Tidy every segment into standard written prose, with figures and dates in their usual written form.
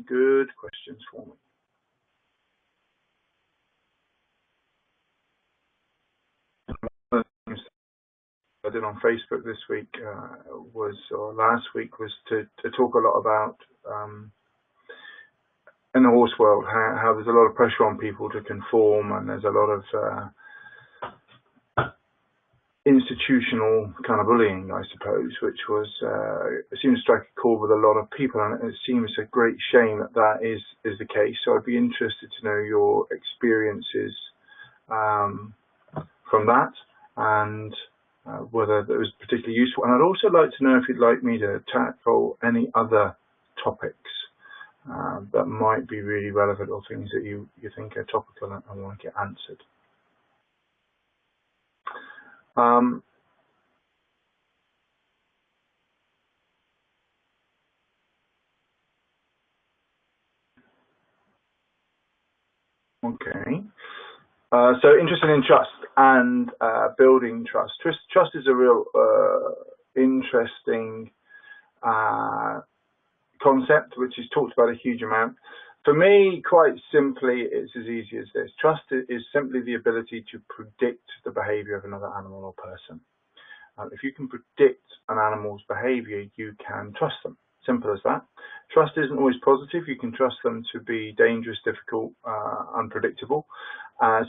good questions for me. One of the things I did on Facebook this week or last week was to talk a lot about in the horse world how there's a lot of pressure on people to conform, and there's a lot of institutional kind of bullying, I suppose, which was it seems to strike a chord with a lot of people, and it seems a great shame that is the case. So I'd be interested to know your experiences from that, and whether that was particularly useful. And I'd also like to know if you'd like me to tackle any other topics that might be really relevant, or things that you think are topical and want to get answered. Okay. So interested in trust and building trust. Trust is a real interesting concept, which is talked about a huge amount. For me, quite simply, it's as easy as this. Trust is simply the ability to predict the behavior of another animal or person. If you can predict an animal's behavior, you can trust them. Simple as that. Trust isn't always positive. You can trust them to be dangerous, difficult, unpredictable.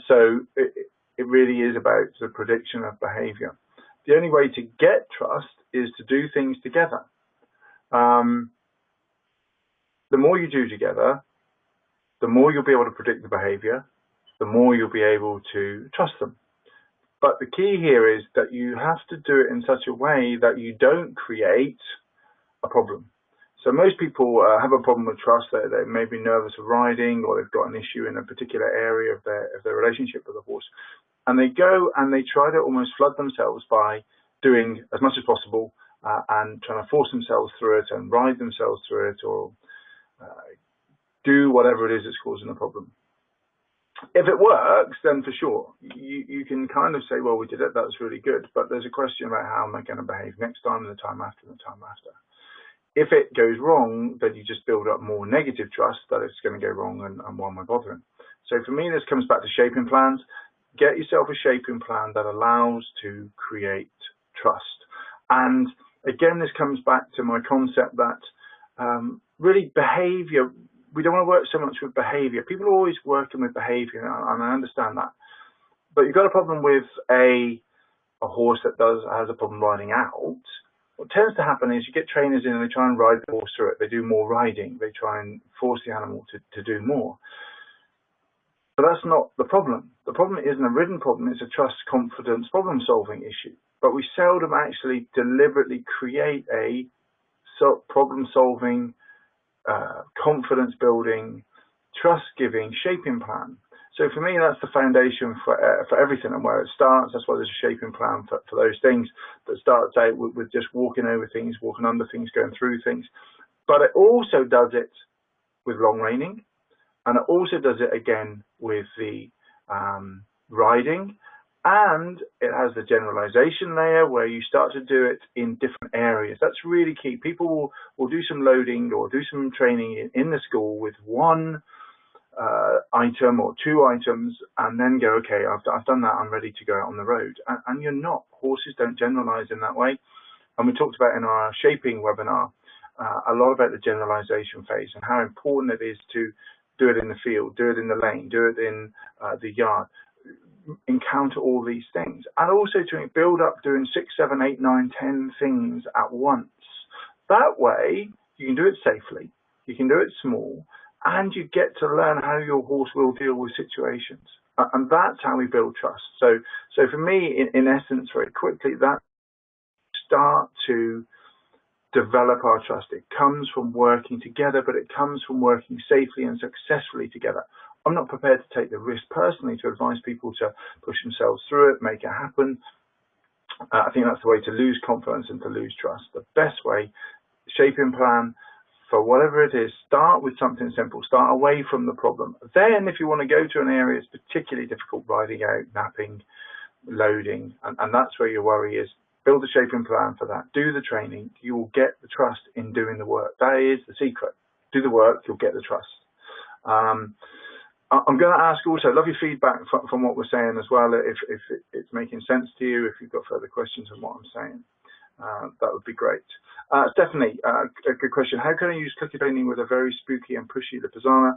So it really is about the prediction of behavior. The only way to get trust is to do things together. The more you do together, the more you'll be able to predict the behavior, the more you'll be able to trust them. But the key here is that you have to do it in such a way that you don't create a problem. So most people have a problem with trust. They may be nervous of riding, or they've got an issue in a particular area of their relationship with the horse. And they go and they try to almost flood themselves by doing as much as possible and trying to force themselves through it and ride themselves through it, or do whatever it is that's causing the problem. If it works, then for sure, you can kind of say, well, we did it, that was really good. But there's a question about how am I going to behave next time, and the time after, and the time after. If it goes wrong, then you just build up more negative trust that it's going to go wrong, and why am I bothering? So for me, this comes back to shaping plans. Get yourself a shaping plan that allows to create trust. And again, this comes back to my concept that really behavior, we don't want to work so much with behavior. People are always working with behavior, and I understand that. But you've got a problem with a horse that has a problem riding out. What tends to happen is you get trainers in and they try and ride the horse through it. They do more riding. They try and force the animal to do more. But that's not the problem. The problem isn't a ridden problem. It's a trust, confidence, problem-solving issue. But we seldom actually deliberately create a problem-solving, confidence-building, trust-giving shaping plan. So for me, that's the foundation for everything, and where it starts. That's why there's a shaping plan for those things that starts out with just walking over things, walking under things, going through things. But it also does it with long reining, and it also does it again with the riding, and it has the generalization layer where you start to do it in different areas. That's really key. People will do some loading or do some training in the school with one item or two items, and then go, okay, I've done that, I'm ready to go out on the road. And you're not. Horses don't generalize in that way. And we talked about in our shaping webinar a lot about the generalization phase and how important it is to do it in the field, do it in the lane, do it in the yard, encounter all these things, and also to build up doing 6, 7, 8, 9, 10 things at once. That way you can do it safely, you can do it small, and you get to learn how your horse will deal with situations. And that's how we build trust. So for me, in essence, very quickly, that start to develop our trust. It comes from working together, but it comes from working safely and successfully together. I'm not prepared to take the risk personally to advise people to push themselves through it, make it happen. I think that's the way to lose confidence and to lose trust. The best way, shaping plan, for whatever it is, start with something simple. Start away from the problem. Then, if you want to go to an area that's particularly difficult, riding out, napping, loading, and that's where your worry is, build a shaping plan for that. Do the training. You will get the trust in doing the work. That is the secret. do the work, you'll get the trust. I'm going to ask also, love your feedback from what we're saying as well, if it's making sense to you, if you've got further questions on what I'm saying. That would be great. Stephanie, a good question. How can I use clicker training with a very spooky and pushy Lipizzaner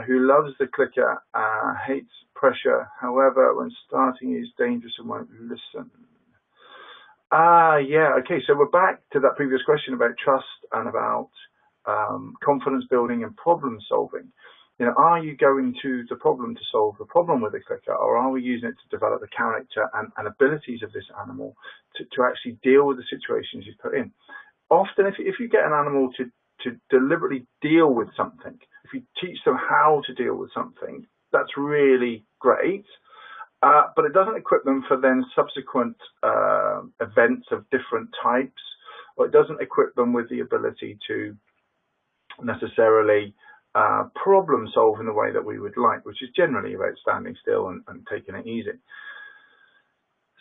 who loves the clicker, hates pressure, however, when starting is dangerous and won't listen? Yeah, okay, so we're back to that previous question about trust and about confidence building and problem solving. You know, are you going to the problem to solve the problem with the clicker, or are we using it to develop the character and abilities of this animal to actually deal with the situations you've put in? Often, if you get an animal to deliberately deal with something, if you teach them how to deal with something, that's really great. But it doesn't equip them for then subsequent events of different types, or it doesn't equip them with the ability to necessarily problem solve in the way that we would like, which is generally about standing still and taking it easy.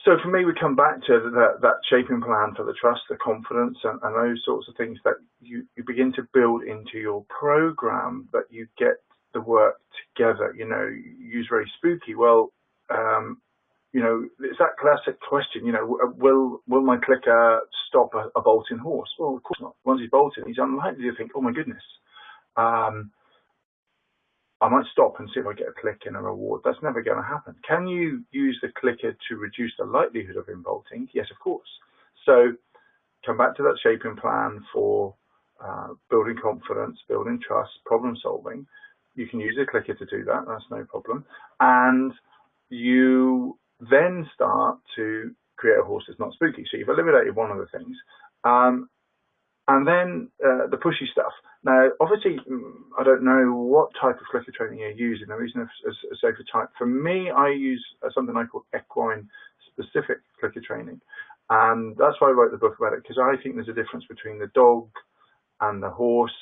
So for me, we come back to that shaping plan for the trust, the confidence, and those sorts of things that you begin to build into your program, that you get the work together. You know, you use very spooky. Well, you know, it's that classic question, you know, will my clicker stop a bolting horse? Well, of course not. Once he's bolted, he's unlikely to think, oh my goodness, I might stop and see if I get a click and a reward. That's never going to happen. Can you use the clicker to reduce the likelihood of him bolting? Yes, of course. So come back to that shaping plan for building confidence, building trust, problem solving. You can use a clicker to do that. That's no problem. And you then start to create a horse that's not spooky. So you've eliminated one of the things. And then the pushy stuff. Now, obviously, I don't know what type of clicker training you're using. The reason I say for type, for me, I use something I call equine-specific clicker training. And that's why I wrote the book about it, because I think there's a difference between the dog and the horse.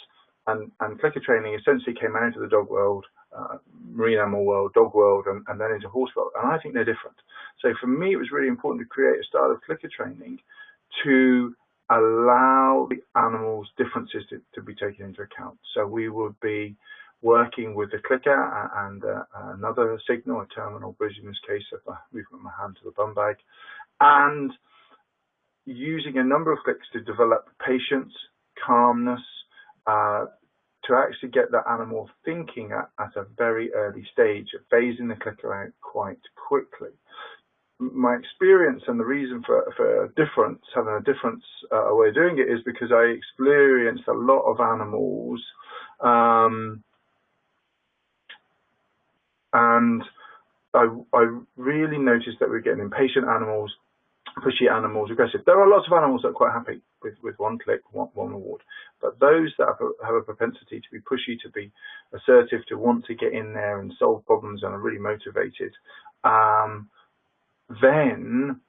And clicker training essentially came out of the dog world, marine animal world, dog world, and then into horse world. And I think they're different. So for me, it was really important to create a style of clicker training to allow the animals' differences to be taken into account. So we would be working with the clicker and another signal, a terminal bridge in this case, of movement of my hand to the bum bag, and using a number of clicks to develop patience, calmness, to actually get that animal thinking at a very early stage, phasing the clicker out quite quickly. My experience and the reason for having a different way of doing it is because I experienced a lot of animals, and I really noticed that we're getting impatient animals, pushy animals, aggressive. There are lots of animals that are quite happy with one click, one reward, but those that have a propensity to be pushy, to be assertive, to want to get in there and solve problems and are really motivated, then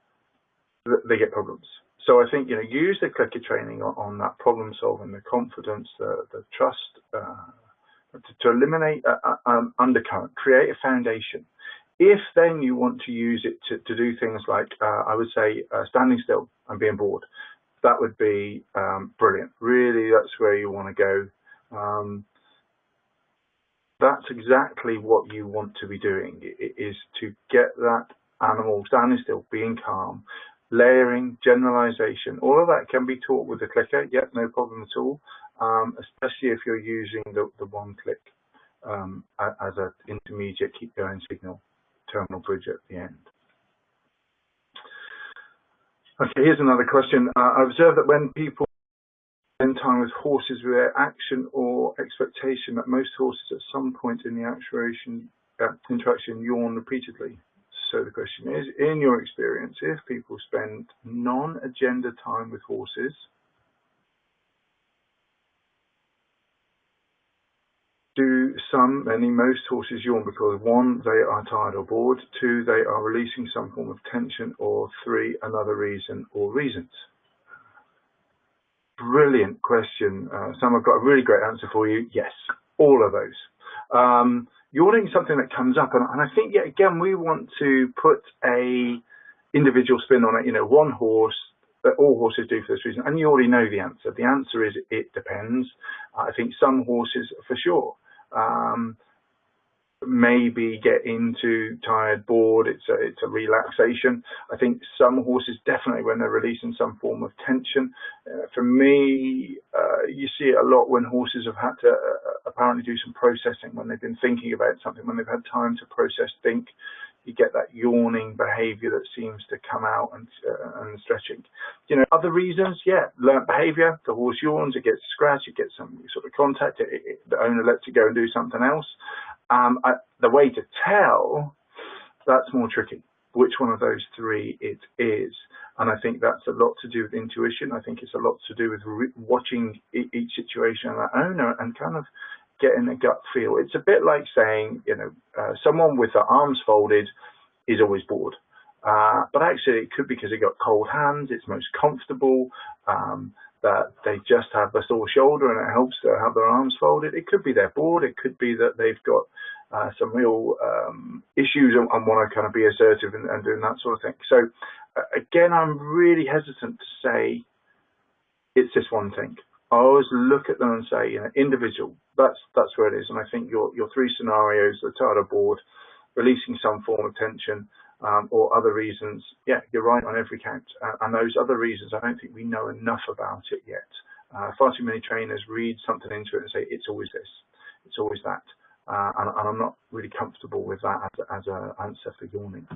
they get problems. So I think, you know, use the clicker training on that problem solving, the confidence, the trust, to eliminate an undercurrent, create a foundation. If then you want to use it to do things like, I would say, standing still and being bored, that would be brilliant. Really, that's where you want to go. That's exactly what you want to be doing, is to get that animal standing still, being calm, layering, generalization. All of that can be taught with the clicker. Yep, no problem at all, especially if you're using the one click as an intermediate keep going signal, terminal bridge at the end. Okay, here's another question. I observe that when people spend time with horses with their action or expectation, that most horses at some point in the interaction yawn repeatedly. So the question is, in your experience, if people spend non-agenda time with horses, do most horses yawn because 1, they are tired or bored, 2, they are releasing some form of tension, or 3, another reason or reasons? Brilliant question. Sam, I've got a really great answer for you. Yes, all of those. Yawning is something that comes up, and I think, yet again, we want to put a individual spin on it. You know, one horse, that all horses do for this reason, and you already know the answer. The answer is it depends. I think some horses, for sure, maybe get into tired, bored. It's a relaxation. I think some horses definitely when they're releasing some form of tension. For me, you see it a lot when horses have had to apparently do some processing, when they've been thinking about something, when they've had time to process, think. You get that yawning behaviour that seems to come out, and stretching. You know, other reasons, yeah, learnt behaviour. The horse yawns, it gets scratched, it gets some sort of contact. The owner lets it go and do something else. The way to tell, that's more tricky, which one of those three it is. And I think that's a lot to do with intuition. I think it's a lot to do with watching each situation and that owner and kind of getting a gut feel. It's a bit like saying, you know, someone with their arms folded is always bored. But actually it could be because they got cold hands, it's most comfortable, that they just have a sore shoulder and it helps to have their arms folded. It could be they're bored. It could be that they've got some real issues and want to kind of be assertive and doing that sort of thing. So again, I'm really hesitant to say it's this one thing. I always look at them and say, you know, individual, that's where it is. And I think your three scenarios, the tired or bored, releasing some form of tension, or other reasons, yeah, you're right on every count. And those other reasons, I don't think we know enough about it yet. Far too many trainers read something into it and say, it's always this, it's always that. And I'm not really comfortable with that as an answer for yawning.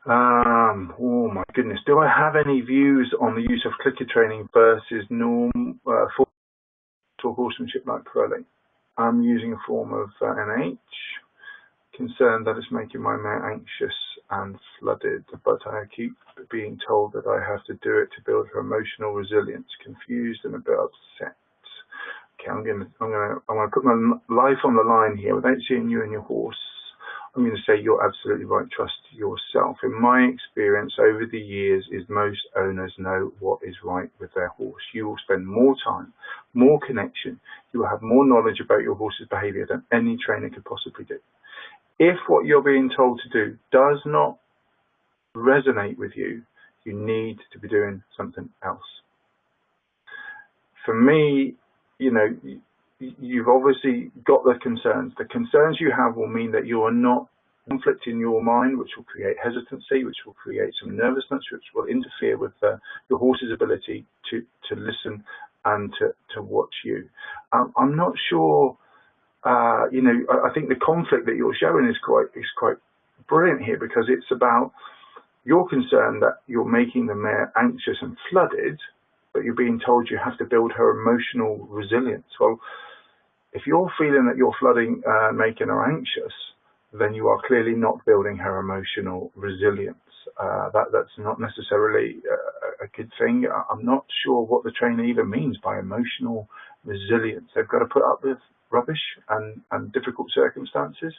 Oh my goodness, do I have any views on the use of clicker training versus norm for horsemanship like Pirelli? I'm using a form of NH. Concerned that it's making my mare anxious and flooded, but I keep being told that I have to do it to build her emotional resilience. Confused and a bit upset. Okay, I'm gonna put my life on the line here without seeing you and your horse. I'm going to say you're absolutely right. Trust yourself. In my experience over the years, is most owners know what is right with their horse. You will spend more time, more connection. You will have more knowledge about your horse's behaviour than any trainer could possibly do. If what you're being told to do does not resonate with you, you need to be doing something else. For me, you know, you've obviously got the concerns. The concerns you have will mean that you are not conflict in your mind, which will create hesitancy, which will create some nervousness, which will interfere with your horse's ability to listen and to watch you. I'm not sure. You know, I think the conflict that you're showing is quite brilliant here, because it's about your concern that you're making the mare anxious and flooded, but you're being told you have to build her emotional resilience. Well, if you're feeling that you're flooding, making her anxious, then you are clearly not building her emotional resilience. That's not necessarily a good thing. I'm not sure what the trainer even means by emotional resilience. They've got to put up with rubbish and difficult circumstances,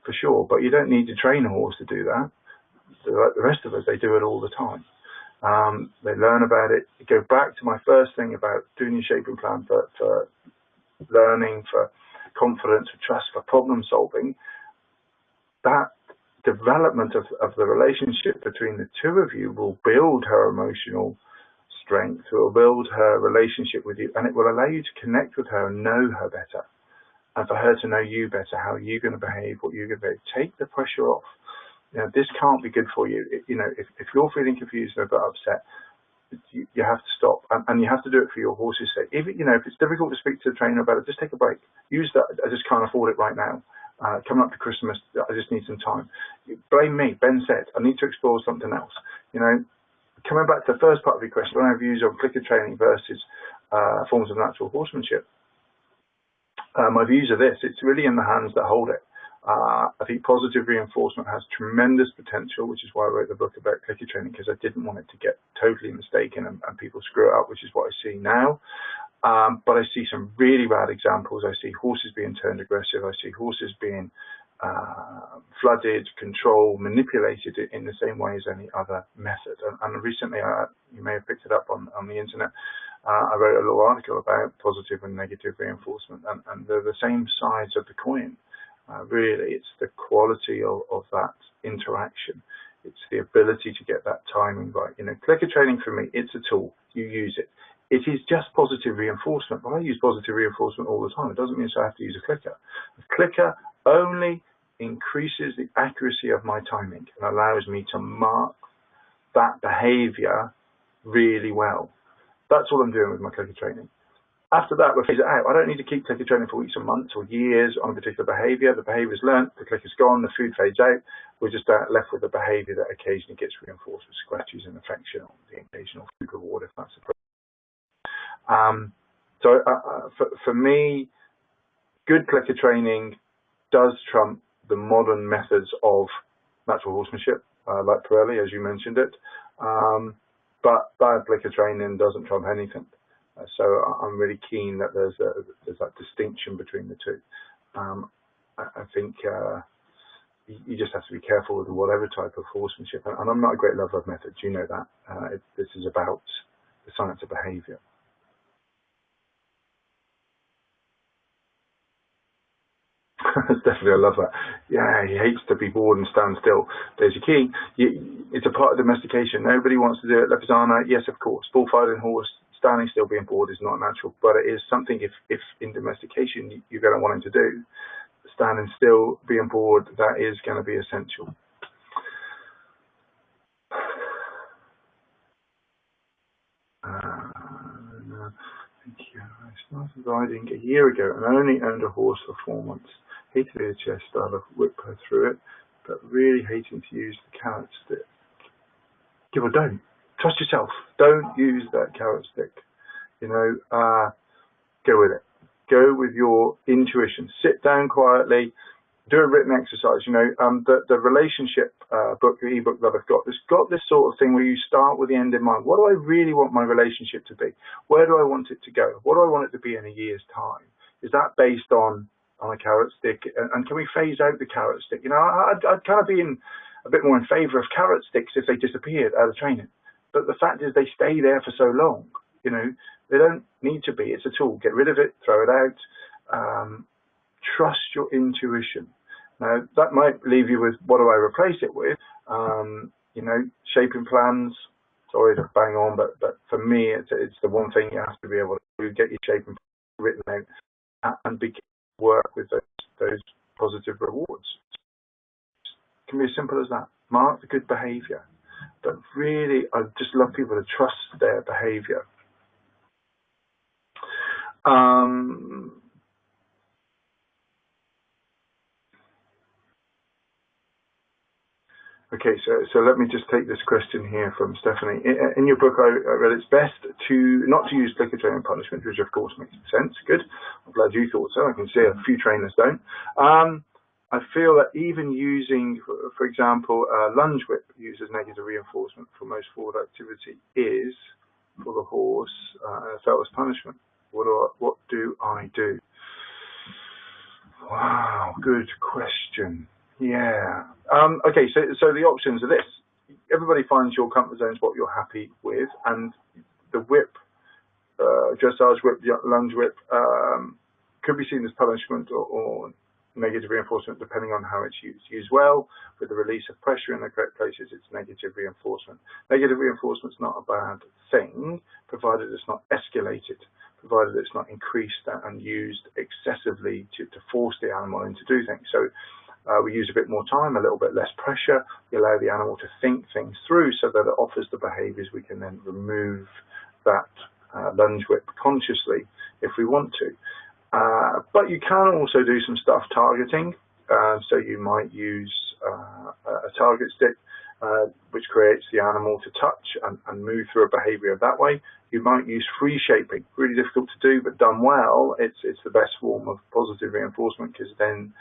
for sure, but you don't need to train a horse to do that. Like the rest of us, they do it all the time. They learn about it. Go back to my first thing about doing your shaping plan for learning, for confidence, for trust, for problem solving. That development of the relationship between the two of you will build her emotional strength, it will build her relationship with you, and it will allow you to connect with her and know her better, and for her to know you better, how you're going to behave, what you're going to behave. Take the pressure off. You know, this can't be good for you. You know, if you're feeling confused or a bit upset, you have to stop, and you have to do it for your horse's sake. Even, you know, if it's difficult to speak to the trainer about it, just take a break. Use that, I just can't afford it right now. Coming up to Christmas, I just need some time. Blame me. Ben said, I need to explore something else. You know, coming back to the first part of your question, I have views on clicker training versus forms of natural horsemanship. My views are this: it's really in the hands that hold it. I think positive reinforcement has tremendous potential, which is why I wrote the book about clicker training, because I didn't want it to get totally mistaken and people screw it up, which is what I see now. But I see some really bad examples. I see horses being turned aggressive. I see horses being flooded, controlled, manipulated in the same way as any other method. And recently, you may have picked it up on the internet, I wrote a little article about positive and negative reinforcement, and they're the same sides of the coin. Really, it's the quality of that interaction. It's the ability to get that timing right. You know, clicker training for me, it's a tool. You use it. It is just positive reinforcement, but I use positive reinforcement all the time. It doesn't mean I have to use a clicker. A clicker only increases the accuracy of my timing and allows me to mark that behavior really well. That's all I'm doing with my clicker training. After that, we'll phase it out. I don't need to keep clicker training for weeks or months or years on a particular behavior. The behavior's learnt, the clicker's gone, the food fades out. We're just left with the behavior that occasionally gets reinforced with scratches and affection or the occasional food reward if that's appropriate. For me, good clicker training does trump the modern methods of natural horsemanship, like Pirelli, as you mentioned it. But bad clicker training doesn't trump anything. So I'm really keen that there's that distinction between the two. I think you just have to be careful with whatever type of horsemanship. And I'm not a great lover of methods, you know that. This is about the science of behaviour. Definitely, I love that. Yeah, he hates to be bored and stand still. There's your key. It's a part of domestication. Nobody wants to do it. Lefizana, yes, of course. Bullfighting horse, standing still, being bored is not natural, but it is something if in domestication you're going to want him to do. Standing still, being bored, that is going to be essential. Thank you. I started riding a year ago and only owned a horse for 4 months. Hated the chest style of whip her through it, but really hating to use the carrot stick. Well, don't. Trust yourself. Don't use that carrot stick. You know, go with it. Go with your intuition. Sit down quietly. Do a written exercise. You know, the relationship book, the ebook that I've got, it's got this sort of thing where you start with the end in mind. What do I really want my relationship to be? Where do I want it to go? What do I want it to be in a year's time? Is that based on a carrot stick? And can we phase out the carrot stick? You know, I'd kind of be a bit more in favour of carrot sticks if they disappeared out of training. But the fact is they stay there for so long. You know, they don't need to be. It's a tool. Get rid of it. Throw it out. Trust your intuition. Now, that might leave you with, what do I replace it with? You know, shaping plans. Sorry to bang on, but for me, it's the one thing you have to be able to get your shaping plans written out and begin to work with those positive rewards. It can be as simple as that. Mark the good behaviour. But really, I just love people to trust their behaviour. Okay, so let me just take this question here from Stephanie. In your book, I read it's best not to use clicker training punishment, which of course makes sense. Good. I'm glad you thought so. I can see a few trainers don't. I feel that even using, for example, a lunge whip uses negative reinforcement for most forward activity is, for the horse, felt as punishment. What do I do? Wow, good question. Yeah. Okay, so the options are this. Everybody finds your comfort zones, what you're happy with, and the whip, dressage whip, lunge whip, could be seen as punishment or negative reinforcement depending on how it's used. Used well, with the release of pressure in the correct places, it's negative reinforcement. Negative reinforcement is not a bad thing, provided it's not escalated, provided it's not increased and used excessively to force the animal into do things. So we use a bit more time, a little bit less pressure. We allow the animal to think things through so that it offers the behaviours. We can then remove that lunge whip consciously if we want to. But you can also do some stuff targeting. So you might use a target stick, which creates the animal to touch and move through a behaviour that way. You might use free shaping, really difficult to do, but done well, it's the best form of positive reinforcement because then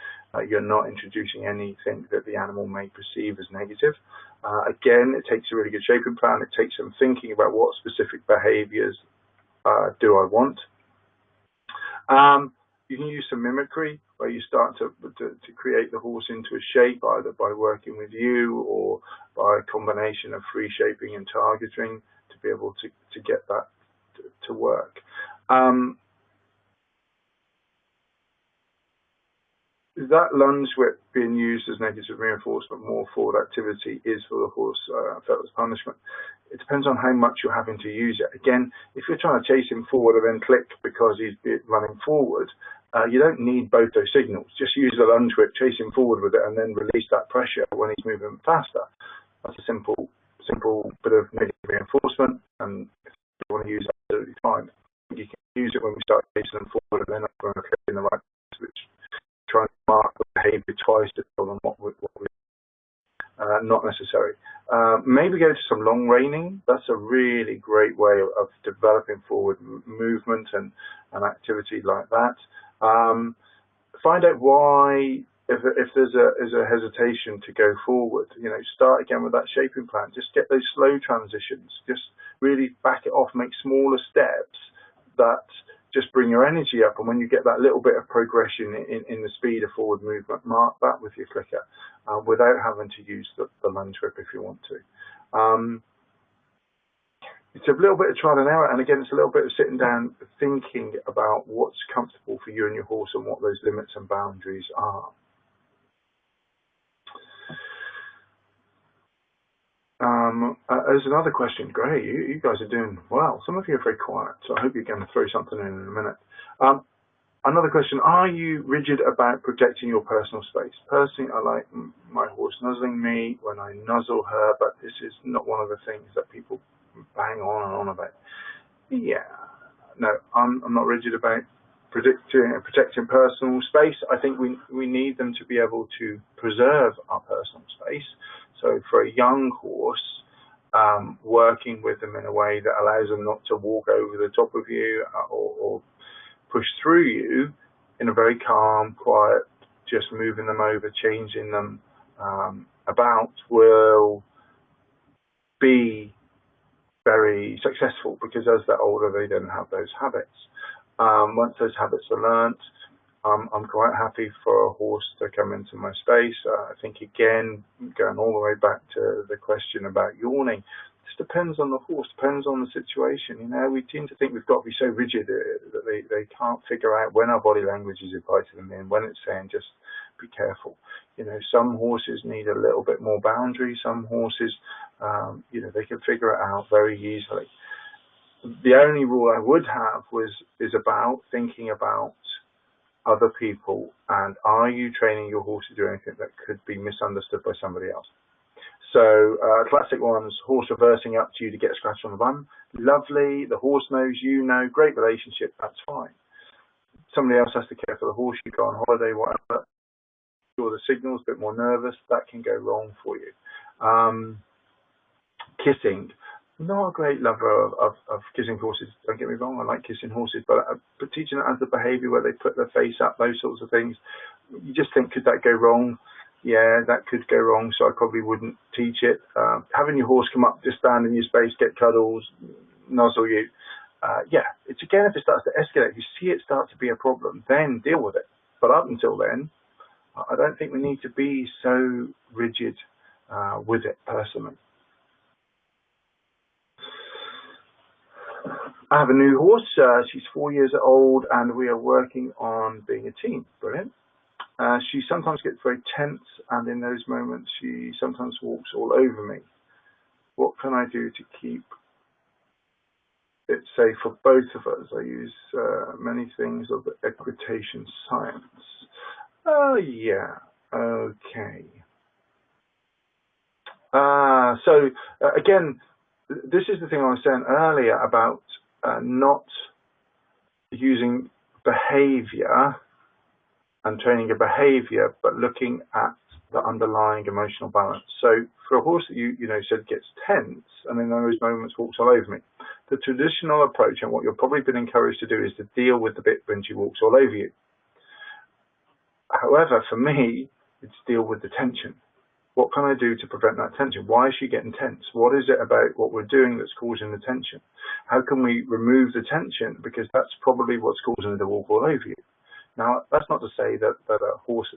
you're not introducing anything that the animal may perceive as negative. Again, it takes a really good shaping plan. It takes some thinking about what specific behaviours do I want. You can use some mimicry, where you start to create the horse into a shape, either by working with you or by a combination of free shaping and targeting to be able to get that to work. that lunge whip being used as negative reinforcement, more forward activity, is for the horse felt as punishment. It depends on how much you're having to use it. Again, if you're trying to chase him forward and then click because he's running forward, you don't need both those signals. Just use the lunge whip, chase him forward with it, and then release that pressure when he's moving faster. That's a simple bit of negative reinforcement, and if you want to use it, absolutely fine. You can use it when we start chasing them forward and then not going in the right place, which trying to mark the behavior twice to tell them what we not necessary. Maybe go to some long reining. That's a really great way of developing forward movement and activity like that. Find out why, if there's a hesitation to go forward, start again with that shaping plan. Just get those slow transitions. Just really back it off, make smaller steps that just bring your energy up, and when you get that little bit of progression in the speed of forward movement, mark that with your clicker without having to use the lunge whip if you want to. It's a little bit of trial and error, and again, it's a little bit of sitting down thinking about what's comfortable for you and your horse and what those limits and boundaries are. There's another question. Great, you guys are doing well. Some of you are very quiet, so I hope you're going to throw something in a minute. Another question, are you rigid about protecting your personal space? Personally, I like my horse nuzzling me when I nuzzle her, but this is not one of the things that people bang on and on about. Yeah, no, I'm not rigid about protecting personal space. I think we need them to be able to preserve our personal space. So for a young horse, working with them in a way that allows them not to walk over the top of you or push through you, in a very calm, quiet, just moving them over, changing them about, will be very successful, because as they're older, they don't have those habits. Once those habits are learnt, I'm quite happy for a horse to come into my space. I think, again, going all the way back to the question about yawning, it just depends on the horse, depends on the situation. We tend to think we've got to be so rigid that they can't figure out when our body language is inviting them in, when it's saying just be careful. Some horses need a little bit more boundary. Some horses, they can figure it out very easily. The only rule I would have is about thinking about other people, and are you training your horse to do anything that could be misunderstood by somebody else? So classic ones, horse reversing up to you to get a scratch on the bum. Lovely, the horse knows, great relationship, that's fine. Somebody else has to care for the horse, you go on holiday, whatever, or the signal's a bit more nervous, that can go wrong for you. Kissing. Not a great lover of kissing horses, don't get me wrong, I like kissing horses, but teaching it as the behaviour where they put their face up, those sorts of things, you just think, could that go wrong? Yeah, that could go wrong, so I probably wouldn't teach it. Having your horse come up, just stand in your space, get cuddles, nuzzle you, it's again, if it starts to escalate, if you see it start to be a problem, then deal with it. But up until then, I don't think we need to be so rigid with it, personally. I have a new horse. She's 4 years old, and we are working on being a team. Brilliant. She sometimes gets very tense, and in those moments, she sometimes walks all over me. What can I do to keep it safe for both of us? I use many things of the equitation science. Oh, yeah. Okay. Again, this is the thing I was saying earlier about not using behavior and training a behavior, but looking at the underlying emotional balance. So for a horse that you said gets tense and in those moments walks all over me, the traditional approach, and what you've probably been encouraged to do, is to deal with the bit when she walks all over you. However, for me, it's deal with the tension. What can I do to prevent that tension? Why is she getting tense? What is it about what we're doing that's causing the tension? How can we remove the tension? Because that's probably what's causing her to walk all over you. Now, that's not to say that a horse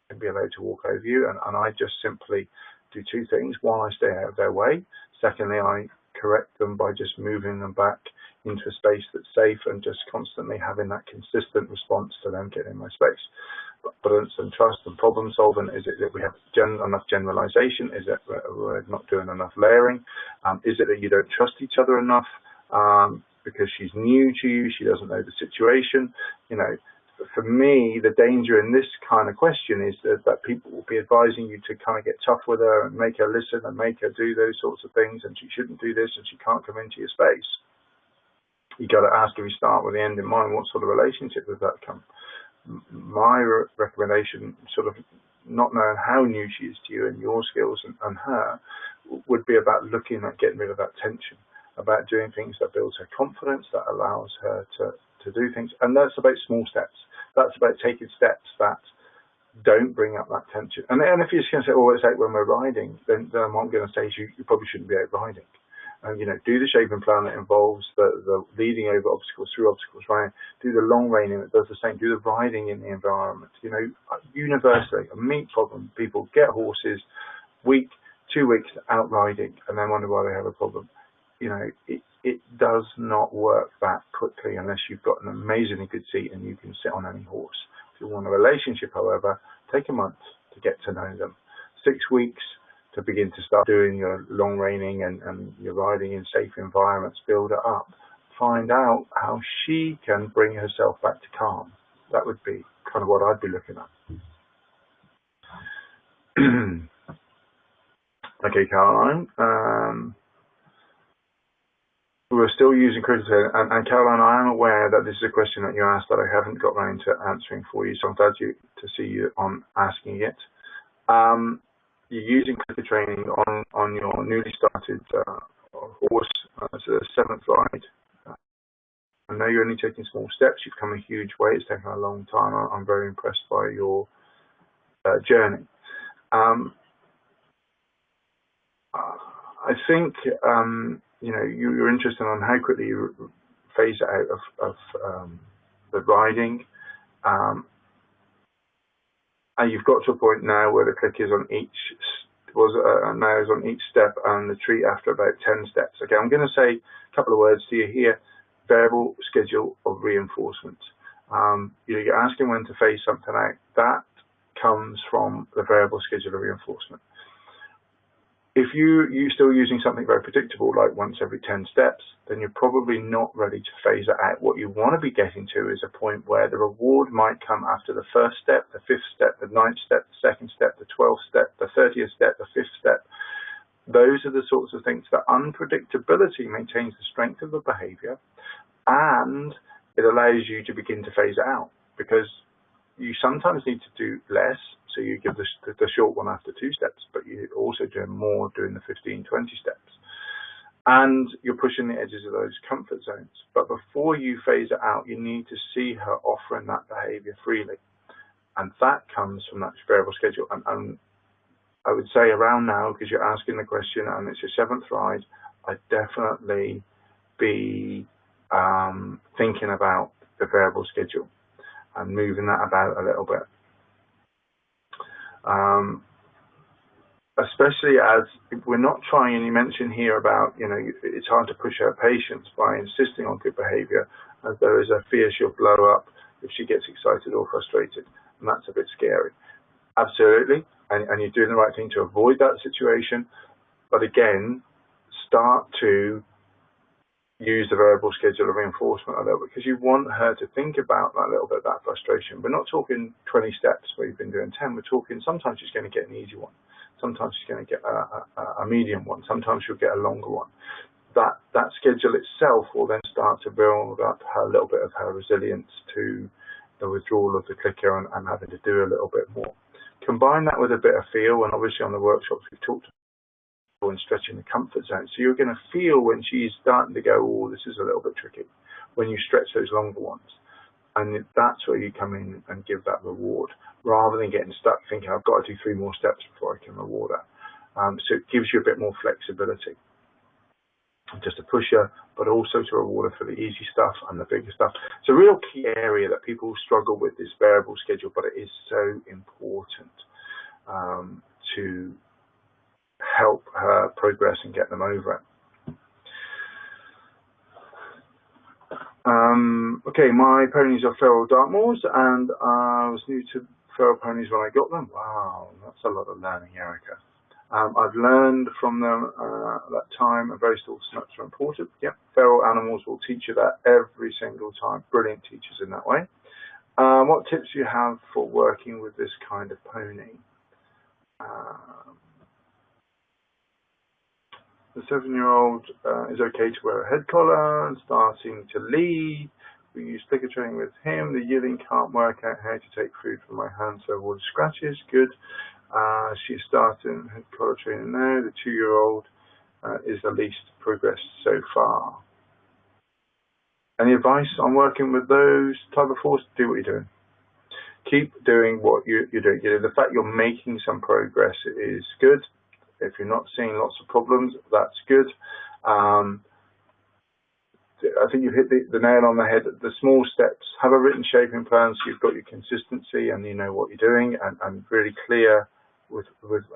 can be allowed to walk over you, and I just simply do two things. One, I stay out of their way. Secondly, I correct them by just moving them back into a space that's safe and just constantly having that consistent response to them getting in my space. confidence and trust and problem solving? Is it that we have enough generalization? Is it that we're not doing enough layering? Is it that you don't trust each other enough because she's new to you, she doesn't know the situation? You know, for me, the danger in this kind of question is that people will be advising you to kind of get tough with her and make her listen and make her do those sorts of things, and she shouldn't do this and she can't come into your space. You got to ask, if you start with the end in mind, what sort of relationship does that come? My recommendation, sort of not knowing how new she is to you and your skills and her, would be about looking at getting rid of that tension, about doing things that builds her confidence, that allows her to do things. And that's about small steps. That's about taking steps that don't bring up that tension. And if you're just going to say, oh, it's out when we're riding, then what I'm going to say is you probably shouldn't be out riding. You know, do the shaping plan that involves the leading over obstacles, through obstacles, right? Do the long reining that does the same. Do the riding in the environment. You know, universally, a meat problem. People get horses, week, 2 weeks out riding, and then wonder why they have a problem. You know, it does not work that quickly unless you've got an amazingly good seat and you can sit on any horse. If you want a relationship, however, take a month to get to know them. 6 weeks to begin to start doing your long reining and your riding in safe environments, build it up. Find out how she can bring herself back to calm. That would be kind of what I'd be looking at. Okay, Caroline. We're still using criticism, and Caroline, I am aware that this is a question that you asked that I haven't got around to answering for you, so I'm glad to see you on asking it. You're using clicker training on your newly started horse as a 7th ride. I know you're only taking small steps. You've come a huge way. It's taken a long time. I'm very impressed by your journey. I think you know, you're interested on how quickly you phase it out of the riding. And you've got to a point now where the click is on each now is on each step, and the treat after about 10 steps. Okay, I'm going to say a couple of words to you here. Variable schedule of reinforcement. You know, you're asking when to phase something out. That comes from the variable schedule of reinforcement. If you're still using something very predictable, like once every 10 steps, then you're probably not ready to phase it out. What you want to be getting to is a point where the reward might come after the 1st step, the 5th step, the 9th step, the 2nd step, the 12th step, the 30th step, the 5th step. Those are the sorts of things that unpredictability maintains the strength of the behavior, and it allows you to begin to phase it out, because you sometimes need to do less. So you give the short one after 2 steps, but you're also doing more doing the 15, 20 steps. And you're pushing the edges of those comfort zones. But before you phase it out, you need to see her offering that behavior freely. And that comes from that variable schedule. And I would say around now, because you're asking the question and it's your 7th ride, I'd definitely be thinking about the variable schedule and moving that about a little bit. Especially as we're not trying, and you mentioned here about, you know, it's hard to push her patience by insisting on good behavior, as there is a fear she'll blow up if she gets excited or frustrated, and that's a bit scary. Absolutely, and you're doing the right thing to avoid that situation, but again, start to use the variable schedule of reinforcement a little bit, because you want her to think about that little bit, that frustration. We're not talking 20 steps where you've been doing 10. We're talking sometimes she's going to get an easy one. Sometimes she's going to get a medium one. Sometimes she'll get a longer one. That schedule itself will then start to build up a little bit of her resilience to the withdrawal of the clicker and having to do a little bit more. Combine that with a bit of feel, and obviously on the workshops we've talked about and stretching the comfort zone. So you're going to feel when she's starting to go, oh, this is a little bit tricky, when you stretch those longer ones. And that's where you come in and give that reward, rather than getting stuck thinking, I've got to do 3 more steps before I can reward her. So it gives you a bit more flexibility, just to push her, but also to reward her for the easy stuff and the bigger stuff. It's a real key area that people struggle with, this variable schedule, but it is so important to help her progress and get them over it. Okay, my ponies are feral Dartmoors, and I was new to feral ponies when I got them? Wow, that's a lot of learning, Erica. I've learned from them at that time, and very still snaps are important. Yep, feral animals will teach you that every single time. Brilliant teachers in that way. What tips do you have for working with this kind of pony? The 7-year-old is okay to wear a head collar and starting to lead. We use clicker training with him. The yearling can't work out how to take food from my hand, so avoid scratches. Good. She's starting head collar training now. The 2-year-old is the least progressed so far. Any advice on working with those type of horse? Do what you're doing. Keep doing what you're doing. The fact you're making some progress is good. If you're not seeing lots of problems, that's good. I think you've hit the nail on the head. The small steps, have a written shaping plan so you've got your consistency and you know what you're doing and really clear with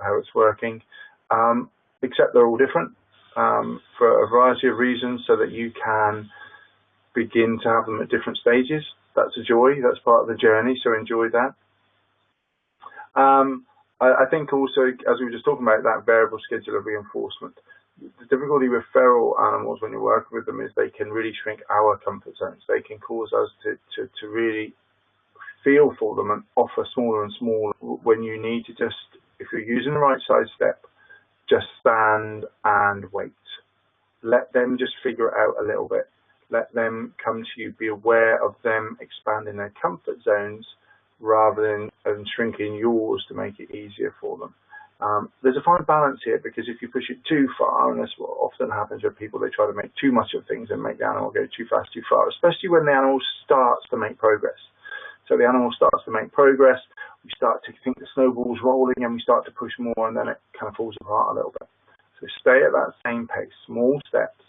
how it's working. Except they're all different for a variety of reasons so that you can begin to have them at different stages. That's a joy. That's part of the journey, so enjoy that. I think also, as we were just talking about, that variable schedule of reinforcement. The difficulty with feral animals when you're working with them is they can really shrink our comfort zones. They can cause us to really feel for them and offer smaller and smaller when you need to just, if you're using the right size step, just stand and wait. Let them just figure it out a little bit. Let them come to you. Be aware of them expanding their comfort zones rather than shrinking yours to make it easier for them. There's a fine balance here, because if you push it too far, and that's what often happens with people, they try to make too much of things and make the animal go too fast, too far, especially when the animal starts to make progress. So the animal starts to make progress, we start to think the snowball's rolling and we start to push more, and then it kind of falls apart a little bit. So stay at that same pace, small steps,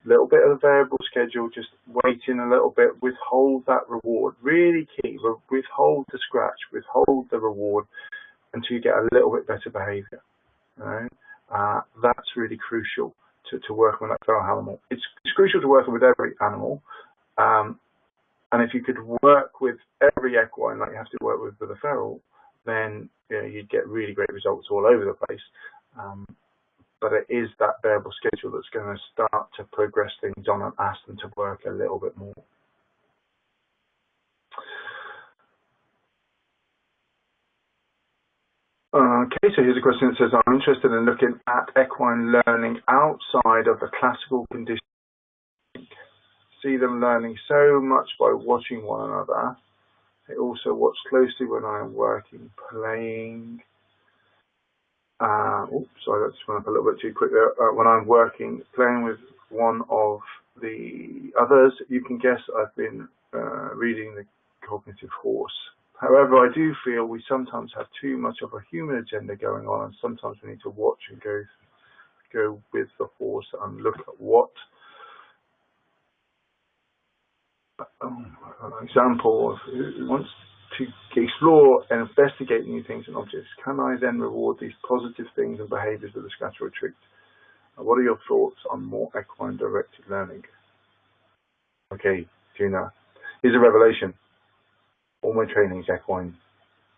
little bit of a variable schedule, just waiting a little bit, withhold that reward, really key, withhold the scratch, withhold the reward until you get a little bit better behavior. Right? That's really crucial to working with that feral animal. It's crucial to working with every animal, and if you could work with every equine like you have to work with a feral, then you'd get really great results all over the place. But it is that variable schedule that's going to start to progress things on and ask them to work a little bit more. Okay, so here's a question that says, I'm interested in looking at equine learning outside of the classical conditioning. See them learning so much by watching one another. They also watch closely when I am working, playing. Oops, sorry, that just went up a little bit too quick there. When I'm working, playing with one of the others, you can guess I've been reading The Cognitive Horse. However, I do feel we sometimes have too much of a human agenda going on, and sometimes we need to watch and go with the horse and look at what an example of who wants to explore and investigate new things and objects. Can I then reward these positive things and behaviours with a scratch or a treat? What are your thoughts on more equine directed learning? Okay, Gina, here's a revelation. All my training is equine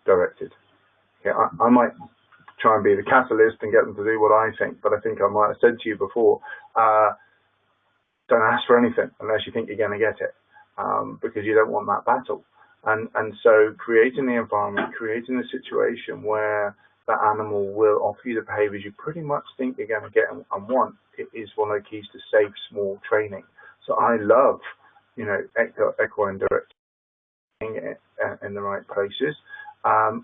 directed. Okay, I might try and be the catalyst and get them to do what I think, but I think I might have said to you before, don't ask for anything unless you think you're going to get it, because you don't want that battle. And so creating the environment, creating the situation where that animal will offer you the behaviours you pretty much think you're going to get and want, it is one of the keys to safe, small training. So I love, equine directing in the right places.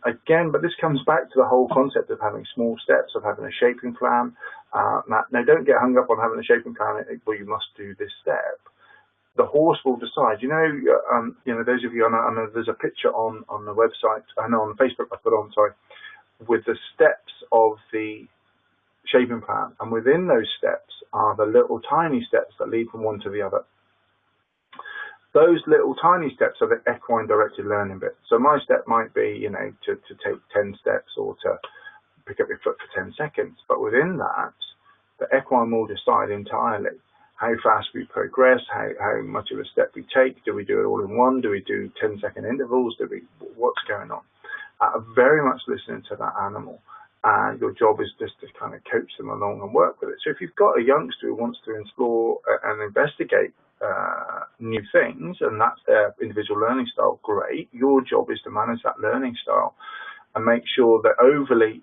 Again, but this comes back to the whole concept of having small steps, of having a shaping plan. Now, don't get hung up on having a shaping plan where you must do this step. The horse will decide. Those of you, I know there's a picture on the website, I know on Facebook I put on, with the steps of the shaping plan, and within those steps are the little tiny steps that lead from one to the other. Those little tiny steps are the equine directed learning bit. So my step might be, to take 10 steps or to pick up your foot for 10 seconds. But within that, the equine will decide entirely how fast we progress, how much of a step we take. Do we do it all in one? Do we do 10-second intervals? What's going on? very much listening to that animal. And your job is just to kind of coach them along and work with it. So if you've got a youngster who wants to explore and investigate new things, and that's their individual learning style, great. Your job is to manage that learning style and make sure that overly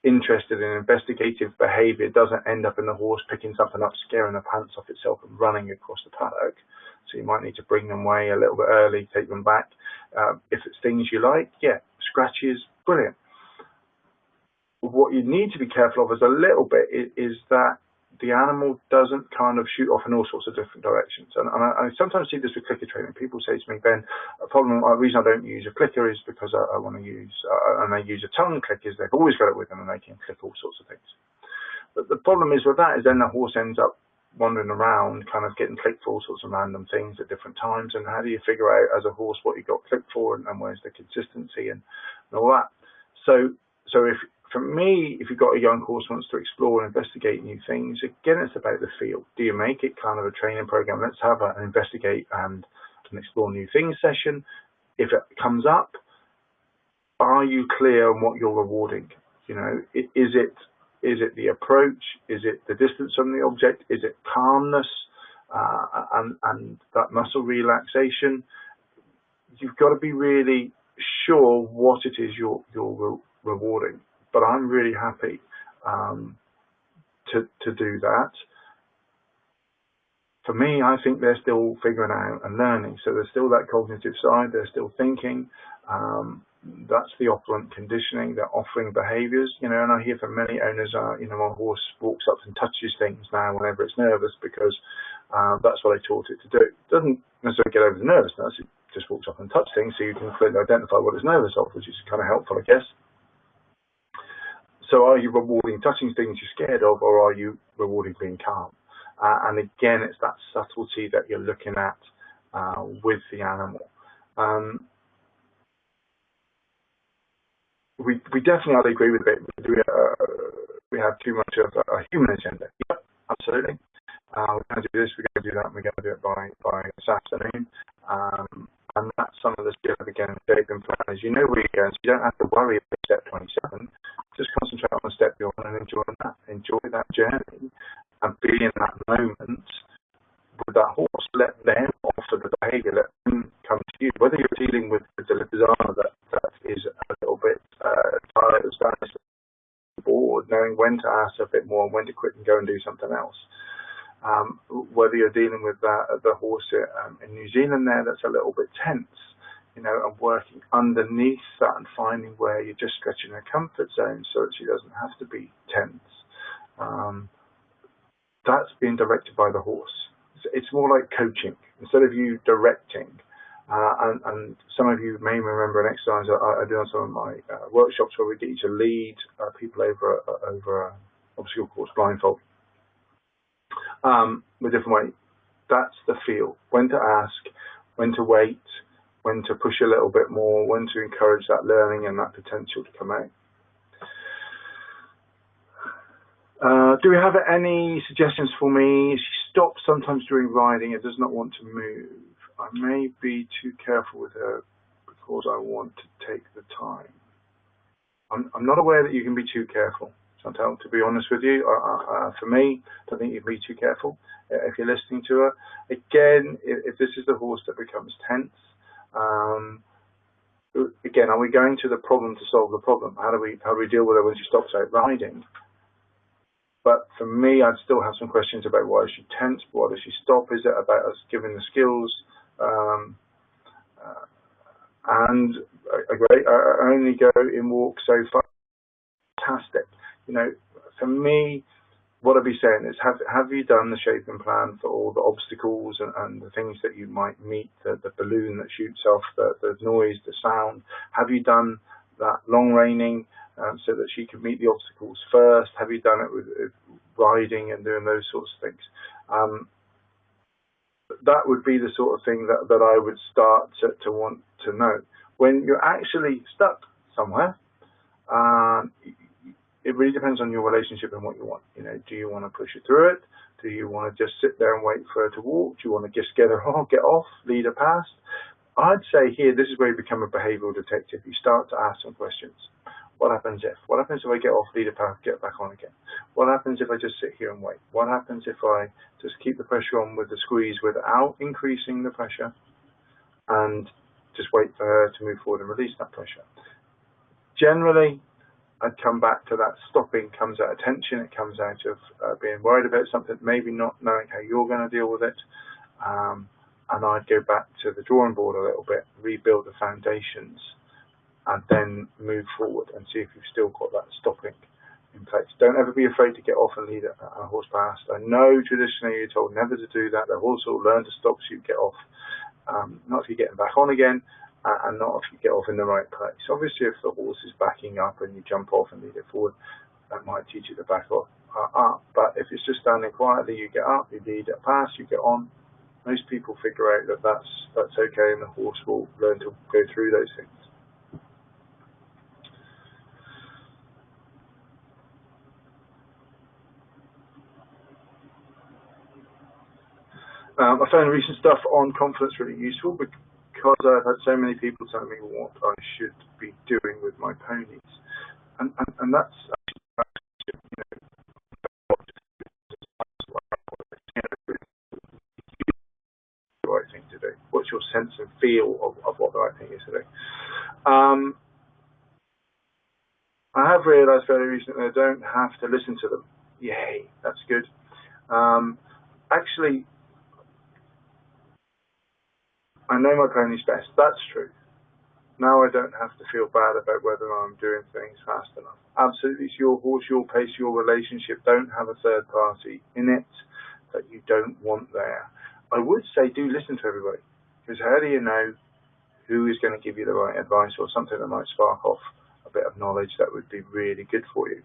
interested in investigative behavior doesn't end up in the horse picking something up, scaring the pants off itself and running across the paddock. So you might need to bring them away a little bit early, take them back. If it's things you like, yeah, scratches, brilliant. What you need to be careful of is a little bit is that the animal doesn't kind of shoot off in all sorts of different directions. And I sometimes see this with clicker training. People say to me, Ben, the reason I don't use a clicker is because I want to use, and they use a tongue click, is they've always got it with them and they can click all sorts of things. But the problem is with that is then the horse ends up wandering around, kind of getting clicked for all sorts of random things at different times. And how do you figure out as a horse what you got clicked for and where's the consistency and all that? So if, for me, if you've got a young horse who wants to explore and investigate new things, again, it's about the feel. Do you make it kind of a training program? Let's have an investigate and an explore new things session. If it comes up, are you clear on what you're rewarding? You know, is it the approach? Is it the distance from the object? Is it calmness and that muscle relaxation? You've got to be really sure what it is you're rewarding. But I'm really happy to do that. For me, I think they're still figuring out and learning. So there's still that cognitive side. They're still thinking. That's the operant conditioning. They're offering behaviors, you know. And I hear from many owners, you know, my horse walks up and touches things now whenever it's nervous because that's what I taught it to do. It doesn't necessarily get over the nervousness. It just walks up and touches things, so you can clearly identify what it's nervous of, which is kind of helpful, I guess. So are you rewarding touching things you're scared of, or are you rewarding being calm? And again, it's that subtlety that you're looking at with the animal. We definitely, I agree with it. We have too much of a human agenda. Yep, absolutely. We're going to do this, we're going to do that, and we're going to do it by this afternoon. And that's some of the skill of, again, shaping plan is you know where you're going, so you don't have to worry about step 27. Just concentrate on the step you're on and enjoy that journey and be in that moment with that horse. Let them offer the behaviour, let them come to you. Whether you're dealing with the designer that is a little bit tired of standing bored, knowing when to ask a bit more and when to quit and go and do something else. Whether you're dealing with the horse in New Zealand there that's a little bit tense, you know, and working underneath that and finding where you're just stretching her comfort zone so that she doesn't have to be tense. That's being directed by the horse. It's more like coaching. Instead of you directing, and some of you may remember an exercise I do on some of my workshops where we get you to lead people over an obstacle course blindfold. A different way. That's the feel. When to ask, when to wait, when to push a little bit more, when to encourage that learning and that potential to come out. Do we have any suggestions for me? She stops sometimes during riding and does not want to move. I may be too careful with her because I want to take the time. I'm not aware that you can be too careful, Chantal, to be honest with you. For me, I don't think you can be too careful if you're listening to her. Again, if this is the horse that becomes tense, again, are we going to the problem to solve the problem? How do we deal with her when she stops out riding? But for me, I'd still have some questions about why is she tense, why does she stop? Is it about us giving the skills? And I only go in walk so far. Fantastic. You know, for me, what I'd be saying is, have you done the shaping plan for all the obstacles and the things that you might meet, the balloon that shoots off, the noise, the sound? Have you done that long reining so that she can meet the obstacles first? Have you done it with riding and doing those sorts of things? That would be the sort of thing that I would start to want to know. When you're actually stuck somewhere, it really depends on your relationship and what you want. You know, do you want to push her through it? Do you want to just sit there and wait for her to walk? Do you want to just get her on, get off, lead her past? I'd say here, this is where you become a behavioural detective. You start to ask some questions. What happens if? What happens if I get off leader path, get back on again? What happens if I just sit here and wait? What happens if I just keep the pressure on with the squeeze without increasing the pressure and just wait for her to move forward and release that pressure? Generally, I'd come back to that stopping comes out of tension. It comes out of being worried about something, maybe not knowing how you're going to deal with it. And I'd go back to the drawing board a little bit, rebuild the foundations, and then move forward and see if you've still got that stopping in place. Don't ever be afraid to get off and lead a horse past. I know traditionally you're told never to do that. The horse will learn to stop so you get off. Not if you're getting back on again, and not if you get off in the right place. Obviously, if the horse is backing up and you jump off and lead it forward, that might teach you to back off up. But if it's just standing quietly, you get up, you lead it past, you get on. Most people figure out that that's okay, and the horse will learn to go through those things. I found recent stuff on confidence really useful because I've had so many people tell me what I should be doing with my ponies, and that's the right thing to do. What's your sense and feel of what the right thing is to do? I have realised very recently I don't have to listen to them. Yay, that's good. Actually, I know my ponies best. That's true. Now I don't have to feel bad about whether I'm doing things fast enough. Absolutely, it's your horse, your pace, your relationship. Don't have a third party in it that you don't want there. I would say do listen to everybody, because how do you know who is going to give you the right advice or something that might spark off a bit of knowledge that would be really good for you?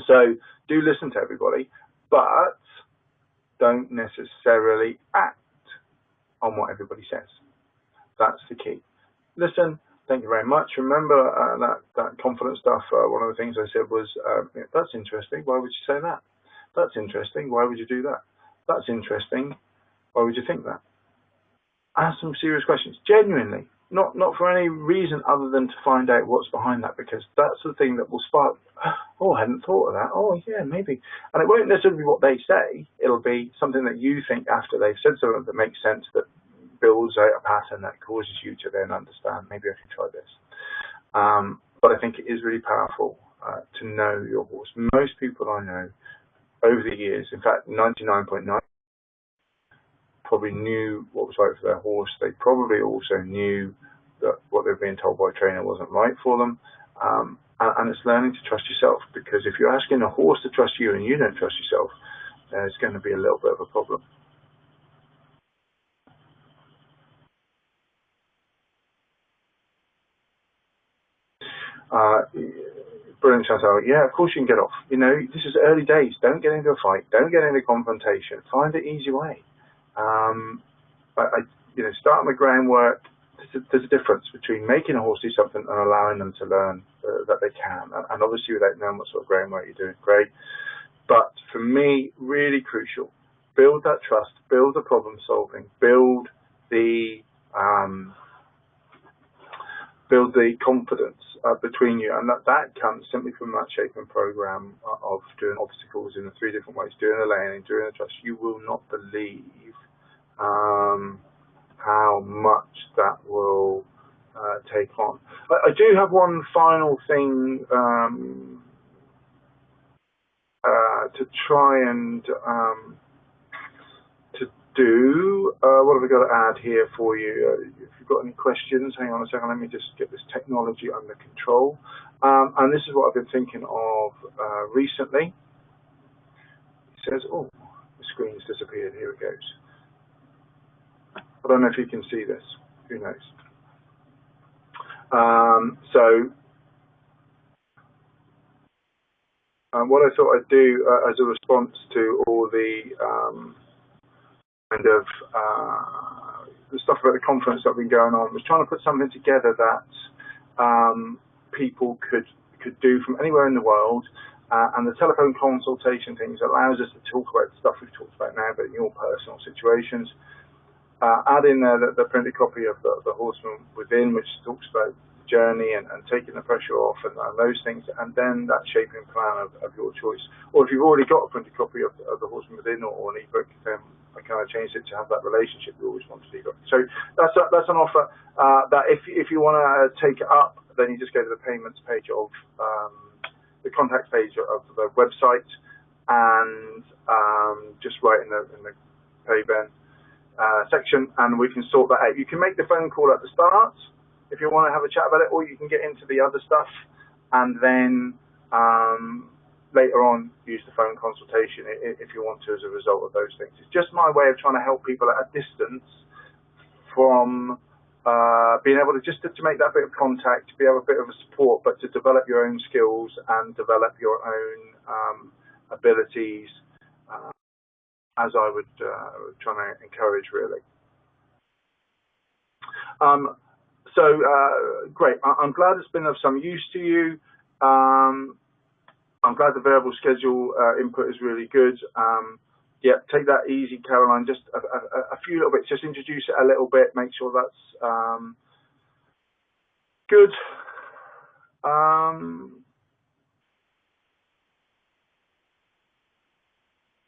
So do listen to everybody, but don't necessarily act on what everybody says. That's the key. Listen, thank you very much. Remember that confidence stuff. One of the things I said was, that's interesting. Why would you say that? That's interesting. Why would you do that? That's interesting. Why would you think that? Ask some serious questions, genuinely, not for any reason other than to find out what's behind that, because that's the thing that will spark, oh, I hadn't thought of that. Oh, yeah, maybe. And it won't necessarily be what they say. It'll be something that you think after they've said something that makes sense, that builds out a pattern that causes you to then understand, maybe I should try this. But I think it is really powerful to know your horse. Most people I know over the years, in fact, 99.9%, probably knew what was right for their horse. They probably also knew that what they were being told by a trainer wasn't right for them. And it's learning to trust yourself, because if you're asking a horse to trust you and you don't trust yourself, there's going to be a little bit of a problem. Brilliant, Chantal. Yeah, of course you can get off. You know, this is early days. Don't get into a fight. Don't get into confrontation. Find an easy way. Start the groundwork. There's a difference between making a horse do something and allowing them to learn that they can. And obviously, without knowing what sort of groundwork you're doing, great. But for me, really crucial. Build that trust. Build the problem solving. Build the confidence between you, and that comes simply from that shaping program of doing obstacles in the 3 different ways, doing the laning, doing the trust. You will not believe how much that will take on. I do have one final thing to try and to do. What have we got to add here for you? If you've got any questions, hang on a second, let me just get this technology under control. And this is what I've been thinking of recently. It says, oh, the screen's disappeared. Here it goes. I don't know if you can see this. Who knows? What I thought I'd do as a response to all the the stuff about the conference that have been going on was trying to put something together that people could do from anywhere in the world. And the telephone consultation things allows us to talk about the stuff we've talked about now, but in your personal situations. add in there the printed copy of the Horseman Within, which talks about the journey and taking the pressure off and those things, and then that shaping plan of your choice. Or if you've already got a printed copy of the Horseman Within or an ebook, then I kind of changed it to have that relationship you always want to ebook. So that's an offer that if you want to take it up, then you just go to the payments page of the contact page of the website, and just write in the pay Ben section, and we can sort that out. You can make the phone call at the start if you want to have a chat about it, or you can get into the other stuff and then later on use the phone consultation if you want to as a result of those things. It's just my way of trying to help people at a distance from being able to make that bit of contact, be able a bit of a support, but to develop your own skills and develop your own abilities, as I would try to encourage, really. Great. I'm glad it's been of some use to you. I'm glad the variable schedule input is really good. Yeah, take that easy, Caroline. Just a few little bits. Just introduce it a little bit. Make sure that's good.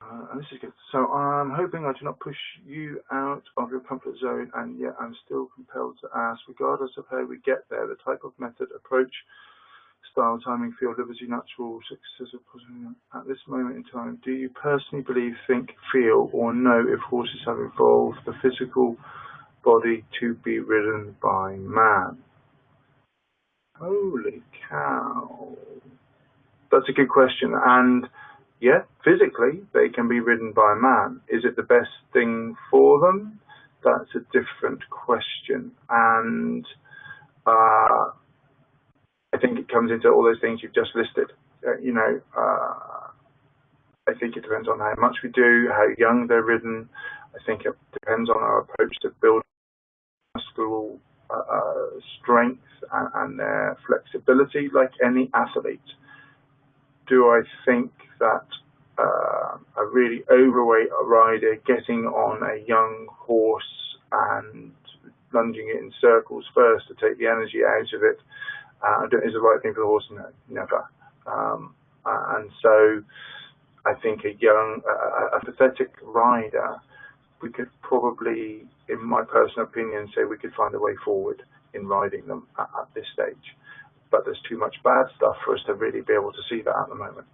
And this is good. So I'm hoping I do not push you out of your comfort zone, and yet I'm still compelled to ask, regardless of how we get there, the type of method, approach, style, timing, field, liberty, natural, success, at this moment in time, do you personally believe, think, feel, or know if horses have evolved the physical body to be ridden by man? Holy cow. That's a good question. And yeah, physically, they can be ridden by man. Is it the best thing for them? That's a different question. And I think it comes into all those things you've just listed. I think it depends on how much we do, how young they're ridden. I think it depends on our approach to building muscular strength and their flexibility, like any athlete. Do I think that a really overweight rider getting on a young horse and lunging it in circles first to take the energy out of it is the right thing for the horse? No, never. And so I think a pathetic rider, we could probably, in my personal opinion, say we could find a way forward in riding them at this stage. But there's too much bad stuff for us to really be able to see that at the moment.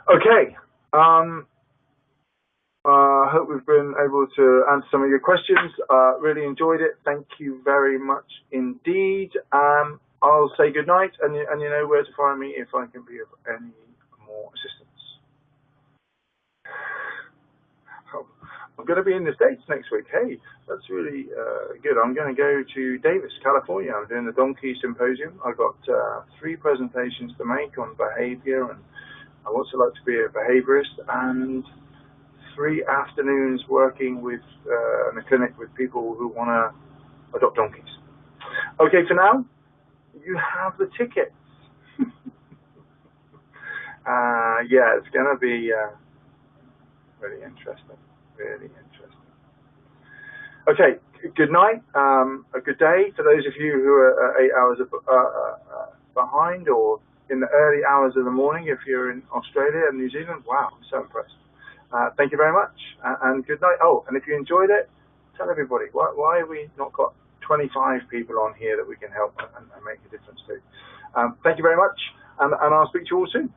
Okay. I hope we've been able to answer some of your questions. Really enjoyed it. Thank you very much indeed. I'll say good night, and you know where to find me if I can be of any more assistance. I'm going to be in the States next week. Hey, that's really good. I'm going to go to Davis, California. I'm doing the Donkey Symposium. I've got 3 presentations to make on behavior and what's it like to be a behaviorist, and 3 afternoons working with in a clinic with people who want to adopt donkeys. Okay, for now, you have the tickets. Yeah, it's going to be really interesting. Really interesting. Okay, good night. A good day for those of you who are 8 hours behind, or in the early hours of the morning if you're in Australia and New Zealand. Wow, I'm so impressed. Thank you very much, and good night. Oh, and if you enjoyed it, tell everybody. Why have we not got 25 people on here that we can help and make a difference to? Thank you very much, and I'll speak to you all soon.